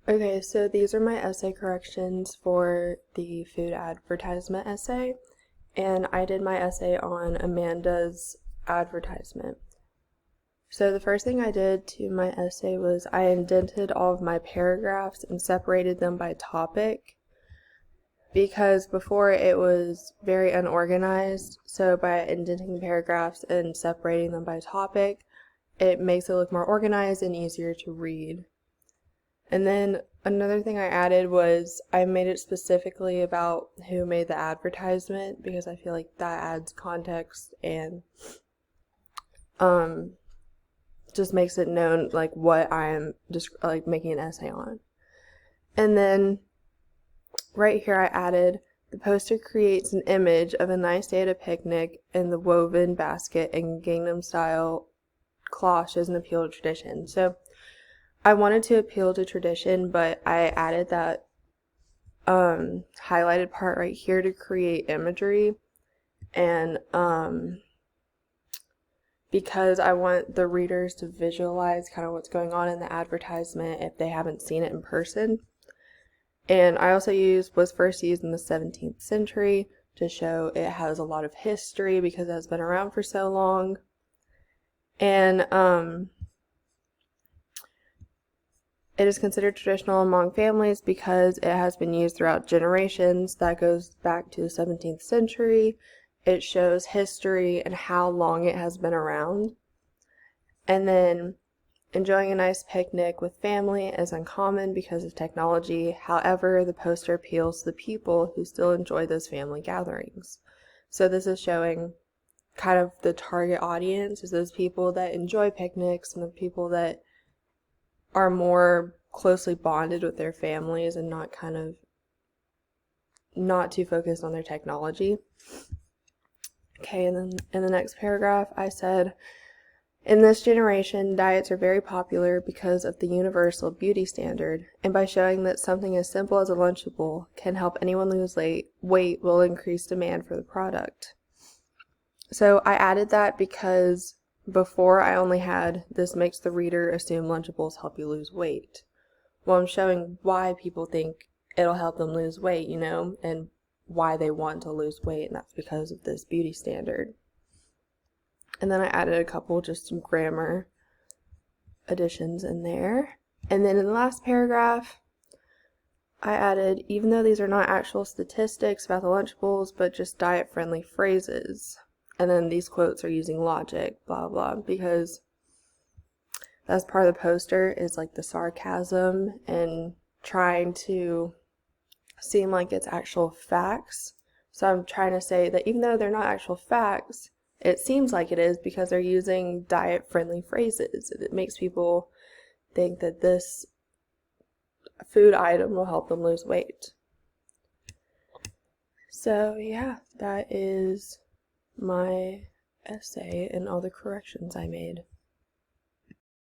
Okay, so these are my essay corrections for the food advertisement essay, and I did my essay on Amanda's advertisement. So the first thing I did to my essay was I indented all of my paragraphs and separated them by topic because before it was very unorganized. So by indenting paragraphs and separating them by topic, it makes it look more organized and easier to read. And then another thing I added was I made it specifically about who made the advertisement because I feel like that adds context and um, just makes it known like what I am just like making an essay on. And then right here I added the poster creates an image of a nice day at a picnic in the woven basket and Gangnam style cloth shows an appeal to tradition. So I wanted to appeal to tradition, but I added that highlighted part right here to create imagery, and because I want the readers to visualize kind of what's going on in the advertisement if they haven't seen it in person. And I also was first used in the 17th century to show it has a lot of history because it has been around for so long. And it is considered traditional among families because it has been used throughout generations. That goes back to the 17th century. It shows history and how long it has been around. And then enjoying a nice picnic with family is uncommon because of technology. However, the poster appeals to the people who still enjoy those family gatherings. So this is showing kind of the target audience is those people that enjoy picnics and the people that are more closely bonded with their families and not too focused on their technology. Okay, and then in the next paragraph I said, in this generation, diets are very popular because of the universal beauty standard, and by showing that something as simple as a Lunchable can help anyone lose weight will increase demand for the product. So I added that because before I only had this makes the reader assume Lunchables help you lose weight. Well, I'm showing why people think it'll help them lose weight, and why they want to lose weight, and that's because of this beauty standard. And then I added a couple just some grammar additions in there. And then in the last paragraph, I added, even though these are not actual statistics about the Lunchables, but just diet-friendly phrases. And then these quotes are using logic, blah, blah, because that's part of the poster is like the sarcasm and trying to seem like it's actual facts. So I'm trying to say that even though they're not actual facts, it seems like it is because they're using diet-friendly phrases. It makes people think that this food item will help them lose weight. So yeah, that is my essay and all the corrections I made.